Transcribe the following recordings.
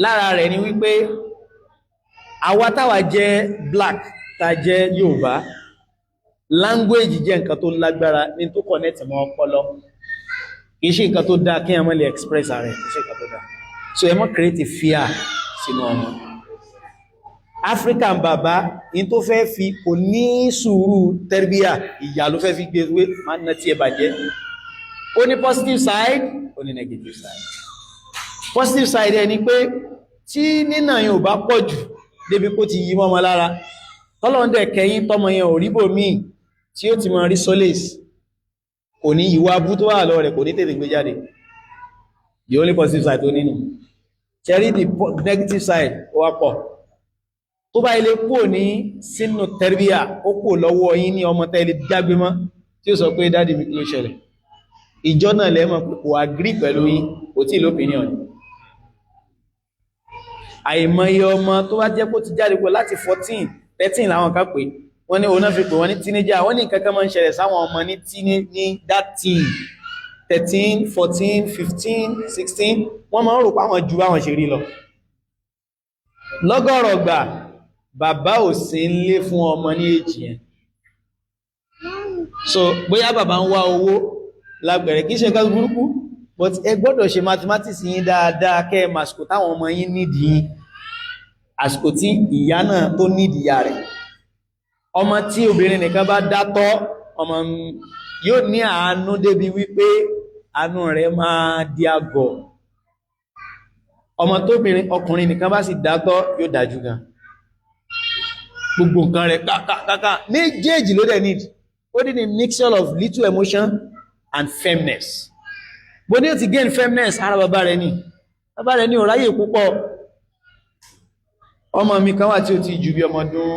lára rẹ̀ ni wípé àwa táwa jẹ́ black tá jẹ́ Yorùbá language jẹ́ nǹkan tó lágbára ní tó connect mọ́ ọpọlọ kìí ṣe nǹkan tó dáa kí ẹmọ́ lè express ààrẹ kìí ṣe nǹkan tó dáa so ẹmọ́ create fear sínú ọmọ African bàbá in tó fẹ́ fi kò ní sùúrù tẹ́rbíyà ìyà ló fẹ́ fi gbé wé máa ń ná tí ẹ bàjẹ́ ó ní positive side ó ní negative side positive side ẹni pé tí nínà yẹn ò bá pọ̀ jù débi kó ti yí mọ́mọ lára tọ́lọ́ndẹ̀ kẹyìn tọ́mọ yẹn ò ríbò míì tí ó ti mọ̀ rí solace kò ní ìwà abú tó wà lọ rẹ̀ kò ní tètè gbé jáde the only positive side tó nínú cherry the negative side ó wá pọ̀ tó bá ilé kúrò ní sínú tẹ́rbíyà ó kò lọ́wọ́ yín ní ọmọ tẹ́lẹ̀ dágbé mọ́ tí ó sọ pé dáàdì mi kí ló ṣẹlẹ̀ ìjọ náà lẹ́mọ̀ kò agree pẹ̀lú yín kò tí l'opinion àìmọye ọmọ tó bá jẹ́ kó ti jáde pé láti 14 13 láwọn kan pé wọ́n ní òun náà fi pè wọ́n ní teenager wọ́n ní kankan máa ń ṣẹlẹ̀ sáwọn ọmọ ní that teen 13 14 15 16 wọ́n máa ń rò páwọn ju báwọn ṣe rí lọ lọ́gọ́rọ̀ gbà bàbá ò sí ń lé fún ọmọ ní èjì yẹn so bóyá bàbá ń wá owó lágbẹ̀rẹ̀ kìí ṣe nǹkan burúkú but ẹ gbọ́dọ̀ ṣe mathematics yín dáadáa kẹ́ ẹ màsìkò táwọn ọmọ yín nídìí àsìkò tí ìyá náà tó nídìí ìyá rẹ̀ ọmọ tí obìnrin nìkan bá dátọ́ ọmọ yóò ní àánú débi wípé àánú rẹ̀ máa di àgọ̀ ọmọ tóbìnrin ọkùnrin nìkan bá sì dátọ́ yóò dájú gan gbogbo nǹkan rẹ̀ kàkàkàkà méjèèjì ló dẹ̀ need ó ní ní mixture of little emotion and firmness bó ní ó ti gain firmness ara bàbá rẹ̀ ní ò ráyè púpọ̀ ọmọ mi kan wà tí ó ti jù bí ọmọ ọdún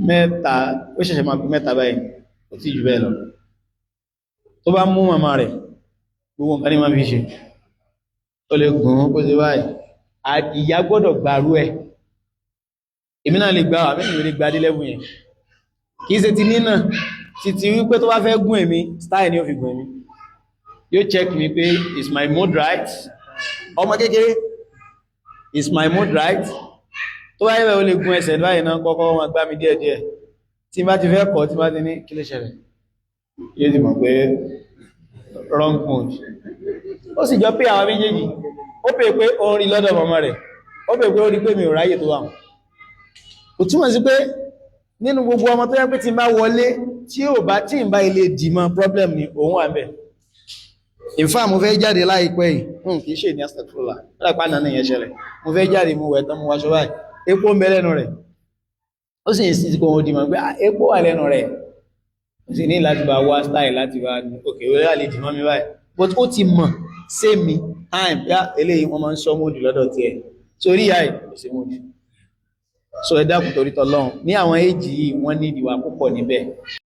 mẹ́ta ó ṣẹ̀ṣẹ̀ máa bí mẹ́ta báyìí ó ti jù bẹ́ẹ̀ lọ tó bá mú màmá rẹ̀ gbogbo nǹkan ní máa fi ṣe ó lè gùn kó ṣe báyìí ìyá gbọ́dọ̀ gbàrú ẹ̀ èmi náà lè gbà wà mẹ́rin lè gbà dé lẹ́bùn yẹn kìí ṣe ti nínà títí wípé tó bá fẹ́ gún èmi style ni ó fi gún èmi yóò check mi pé is my mood right ọmọ kékeré is my mood right tó bá yẹ́bẹ̀ ó lè gún ẹsẹ̀ báyìí náà kọ́kọ́ wọn gbá mi díẹ̀díẹ̀ tí bá ti fẹ́ kọ́ tí bá ti ní kí ló ṣẹlẹ̀ yóò ti mọ̀ pé wrong mood ó sì jọ pé àwọn méjèèjì ó pè pé ó ń rí lọ́dọ̀ mọ́mọ́ rẹ̀ ó pè pé ó rí pé mi ò ráyè tó wà kò túmọ̀ sí pé nínú gbogbo ọmọ tó yẹ pé tí n bá wọlé tí n bá ilé dìmọ̀ problem ni òun wà bẹ̀ in fact mo fẹ́ jáde láìpẹ́ yìí kìí ṣe ní astagfirullah láìpá náà yẹn ṣẹlẹ̀ mo fẹ́ jáde mo wẹ̀ tán mo wáṣọ báyìí epo ń bẹ lẹ́nu rẹ̀ ó sì ń sí kó o dìmọ̀ pé epo wà lẹ́nu rẹ̀ ó sì ní láti bá wá style láti bá òkè ó yà lè dìmọ̀ mi báyìí but ó ti mọ̀ same time yá eléyìí wọ́n máa ń sọ mọ́dù lọ́dọ̀ tiẹ̀ torí yá kò sí mọ́dù so ẹ dákun torí tọ́lọ́run ní àwọn èjì yìí wọ́n ní ìdíwà púpọ̀ níbẹ̀